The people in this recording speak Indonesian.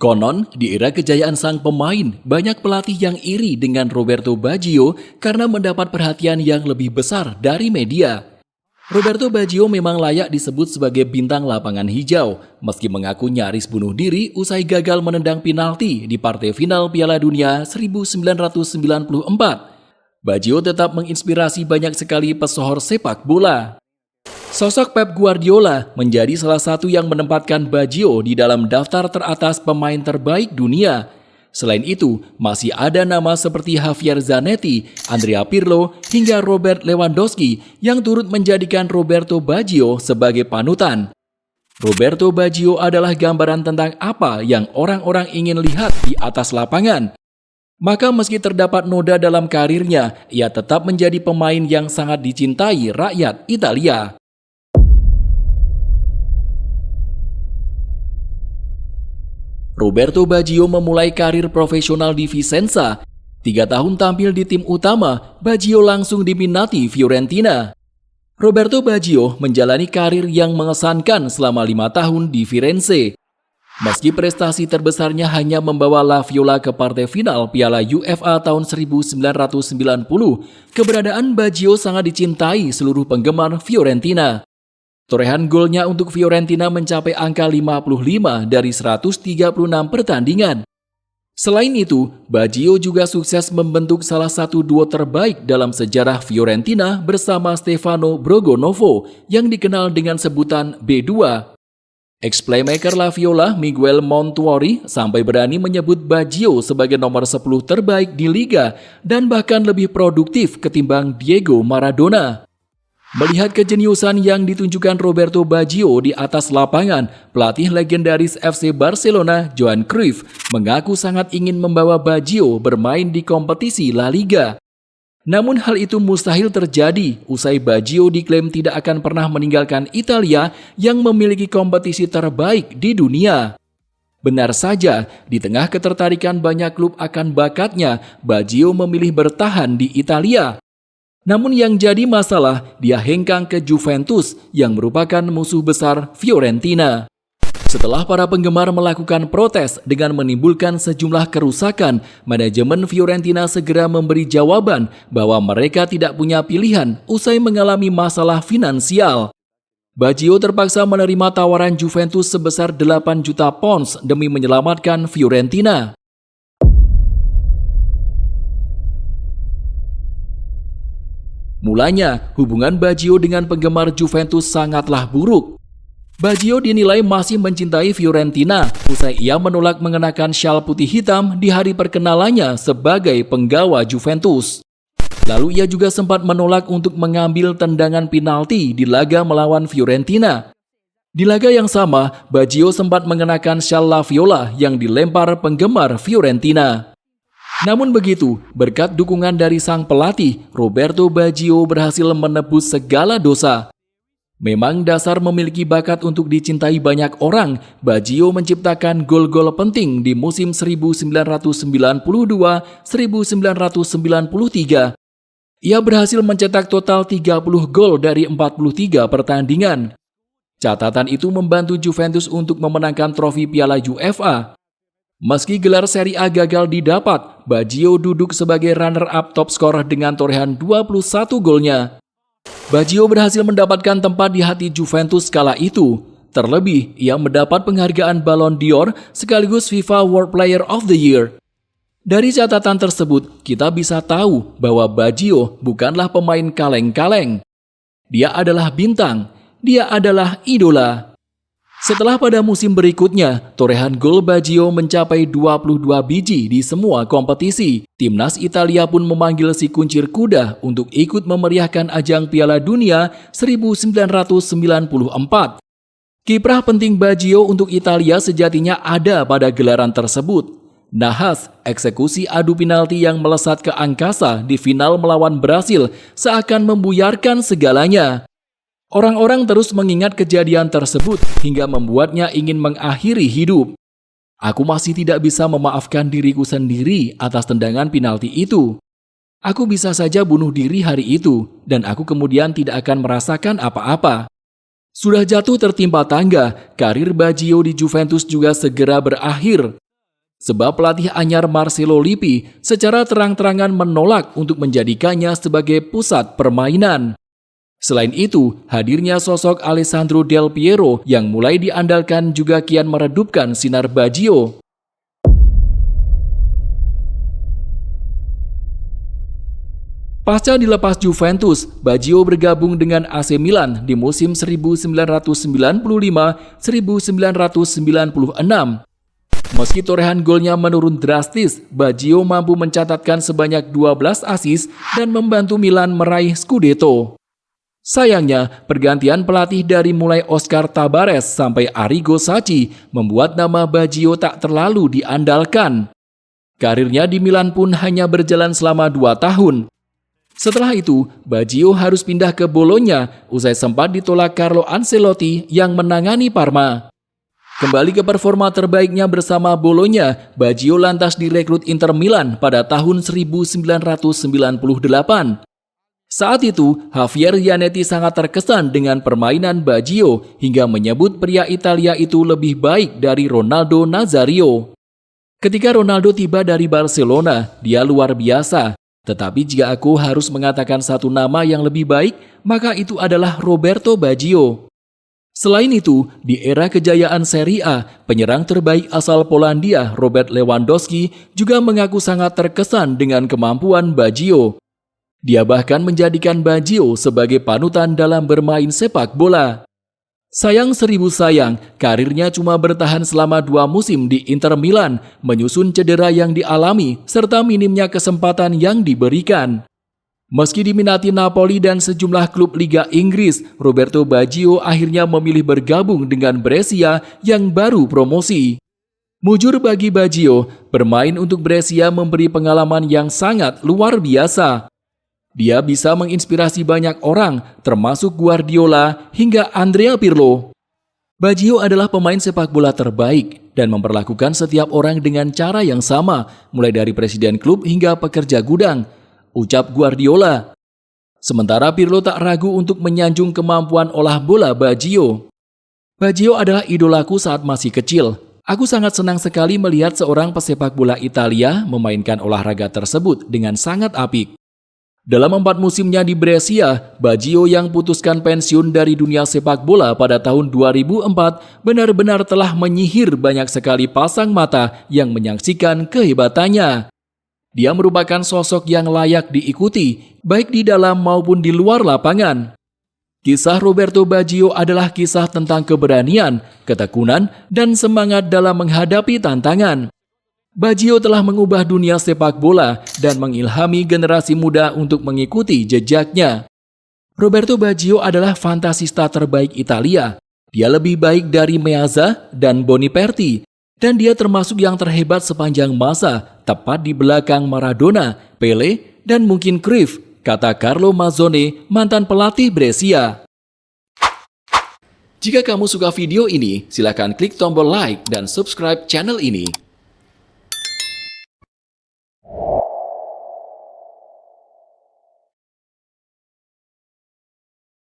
Konon, di era kejayaan sang pemain, banyak pelatih yang iri dengan Roberto Baggio karena mendapat perhatian yang lebih besar dari media. Roberto Baggio memang layak disebut sebagai bintang lapangan hijau, meski mengaku nyaris bunuh diri usai gagal menendang penalti di partai final Piala Dunia 1994. Baggio tetap menginspirasi banyak sekali pesohor sepak bola. Sosok Pep Guardiola menjadi salah satu yang menempatkan Baggio di dalam daftar teratas pemain terbaik dunia. Selain itu, masih ada nama seperti Javier Zanetti, Andrea Pirlo, hingga Robert Lewandowski yang turut menjadikan Roberto Baggio sebagai panutan. Roberto Baggio adalah gambaran tentang apa yang orang-orang ingin lihat di atas lapangan. Maka meski terdapat noda dalam karirnya, ia tetap menjadi pemain yang sangat dicintai rakyat Italia. Roberto Baggio memulai karir profesional di Vicenza. 3 tahun tampil di tim utama, Baggio langsung diminati Fiorentina. Roberto Baggio menjalani karir yang mengesankan selama 5 tahun di Firenze. Meski prestasi terbesarnya hanya membawa La Viola ke partai final Piala UEFA tahun 1990, keberadaan Baggio sangat dicintai seluruh penggemar Fiorentina. Torehan golnya untuk Fiorentina mencapai angka 55 dari 136 pertandingan. Selain itu, Baggio juga sukses membentuk salah satu duo terbaik dalam sejarah Fiorentina bersama Stefano Borgonovo yang dikenal dengan sebutan B2. Ex-playmaker La Viola Miguel Montuori sampai berani menyebut Baggio sebagai nomor 10 terbaik di Liga dan bahkan lebih produktif ketimbang Diego Maradona. Melihat kejeniusan yang ditunjukkan Roberto Baggio di atas lapangan, pelatih legendaris FC Barcelona, Johan Cruyff, mengaku sangat ingin membawa Baggio bermain di kompetisi La Liga. Namun hal itu mustahil terjadi usai Baggio diklaim tidak akan pernah meninggalkan Italia yang memiliki kompetisi terbaik di dunia. Benar saja, di tengah ketertarikan banyak klub akan bakatnya, Baggio memilih bertahan di Italia. Namun yang jadi masalah, dia hengkang ke Juventus yang merupakan musuh besar Fiorentina. Setelah para penggemar melakukan protes dengan menimbulkan sejumlah kerusakan, manajemen Fiorentina segera memberi jawaban bahwa mereka tidak punya pilihan usai mengalami masalah finansial. Baggio terpaksa menerima tawaran Juventus sebesar 8 juta pounds demi menyelamatkan Fiorentina. Mulanya, hubungan Baggio dengan penggemar Juventus sangatlah buruk. Baggio dinilai masih mencintai Fiorentina usai ia menolak mengenakan syal putih hitam di hari perkenalannya sebagai penggawa Juventus. Lalu ia juga sempat menolak untuk mengambil tendangan penalti di laga melawan Fiorentina. Di laga yang sama, Baggio sempat mengenakan syal La Viola yang dilempar penggemar Fiorentina. Namun begitu, berkat dukungan dari sang pelatih, Roberto Baggio berhasil menebus segala dosa. Memang dasar memiliki bakat untuk dicintai banyak orang, Baggio menciptakan gol-gol penting di musim 1992-1993. Ia berhasil mencetak total 30 gol dari 43 pertandingan. Catatan itu membantu Juventus untuk memenangkan trofi Piala UEFA. Meski gelar Serie A gagal didapat, Baggio duduk sebagai runner-up top skor dengan torehan 21 golnya. Baggio berhasil mendapatkan tempat di hati Juventus kala itu. Terlebih, ia mendapat penghargaan Ballon d'Or sekaligus FIFA World Player of the Year. Dari catatan tersebut, kita bisa tahu bahwa Baggio bukanlah pemain kaleng-kaleng. Dia adalah bintang, dia adalah idola. Setelah pada musim berikutnya, torehan gol Baggio mencapai 22 biji di semua kompetisi. Timnas Italia pun memanggil si kuncir kuda untuk ikut memeriahkan ajang Piala Dunia 1994. Kiprah penting Baggio untuk Italia sejatinya ada pada gelaran tersebut. Nahas, eksekusi adu penalti yang melesat ke angkasa di final melawan Brasil seakan membuyarkan segalanya. Orang-orang terus mengingat kejadian tersebut hingga membuatnya ingin mengakhiri hidup. Aku masih tidak bisa memaafkan diriku sendiri atas tendangan penalti itu. Aku bisa saja bunuh diri hari itu dan aku kemudian tidak akan merasakan apa-apa. Sudah jatuh tertimpa tangga, karir Baggio di Juventus juga segera berakhir. sebab pelatih anyar Marcelo Lippi secara terang-terangan menolak untuk menjadikannya sebagai pusat permainan. Selain itu, hadirnya sosok Alessandro Del Piero yang mulai diandalkan juga kian meredupkan sinar Baggio. Pasca dilepas Juventus, Baggio bergabung dengan AC Milan di musim 1995-1996. Meski torehan golnya menurun drastis, Baggio mampu mencatatkan sebanyak 12 assist dan membantu Milan meraih Scudetto. Sayangnya, pergantian pelatih dari mulai Oscar Tabarez sampai Arrigo Sacchi membuat nama Baggio tak terlalu diandalkan. Karirnya di Milan pun hanya berjalan selama 2 tahun. Setelah itu, Baggio harus pindah ke Bologna usai sempat ditolak Carlo Ancelotti yang menangani Parma. Kembali ke performa terbaiknya bersama Bologna, Baggio lantas direkrut Inter Milan pada tahun 1998. Saat itu, Javier Zanetti sangat terkesan dengan permainan Baggio hingga menyebut pria Italia itu lebih baik dari Ronaldo Nazario. Ketika Ronaldo tiba dari Barcelona, dia luar biasa. Tetapi jika aku harus mengatakan satu nama yang lebih baik, maka itu adalah Roberto Baggio. Selain itu, di era kejayaan Serie A, penyerang terbaik asal Polandia, Robert Lewandowski, juga mengaku sangat terkesan dengan kemampuan Baggio. Dia bahkan menjadikan Baggio sebagai panutan dalam bermain sepak bola. Sayang seribu sayang, karirnya cuma bertahan selama 2 musim di Inter Milan, menyusun cedera yang dialami serta minimnya kesempatan yang diberikan. Meski diminati Napoli dan sejumlah klub Liga Inggris, Roberto Baggio akhirnya memilih bergabung dengan Brescia yang baru promosi. Mujur bagi Baggio, bermain untuk Brescia memberi pengalaman yang sangat luar biasa. Dia bisa menginspirasi banyak orang, termasuk Guardiola hingga Andrea Pirlo. Baggio adalah pemain sepak bola terbaik dan memperlakukan setiap orang dengan cara yang sama, mulai dari presiden klub hingga pekerja gudang, ucap Guardiola. Sementara Pirlo tak ragu untuk menyanjung kemampuan olah bola Baggio. Baggio adalah idolaku saat masih kecil. Aku sangat senang sekali melihat seorang pesepak bola Italia memainkan olahraga tersebut dengan sangat apik. Dalam 4 musimnya di Brescia, Baggio yang putuskan pensiun dari dunia sepak bola pada tahun 2004 benar-benar telah menyihir banyak sekali pasang mata yang menyaksikan kehebatannya. Dia merupakan sosok yang layak diikuti, baik di dalam maupun di luar lapangan. Kisah Roberto Baggio adalah kisah tentang keberanian, ketekunan, dan semangat dalam menghadapi tantangan. Baggio telah mengubah dunia sepak bola dan mengilhami generasi muda untuk mengikuti jejaknya. Roberto Baggio adalah fantasista terbaik Italia. Dia lebih baik dari Meazza dan Boniperti, dan dia termasuk yang terhebat sepanjang masa, tepat di belakang Maradona, Pele, dan mungkin Cruyff, kata Carlo Mazzone, mantan pelatih Brescia. Jika kamu suka video ini, silakan klik tombol like dan subscribe channel ini.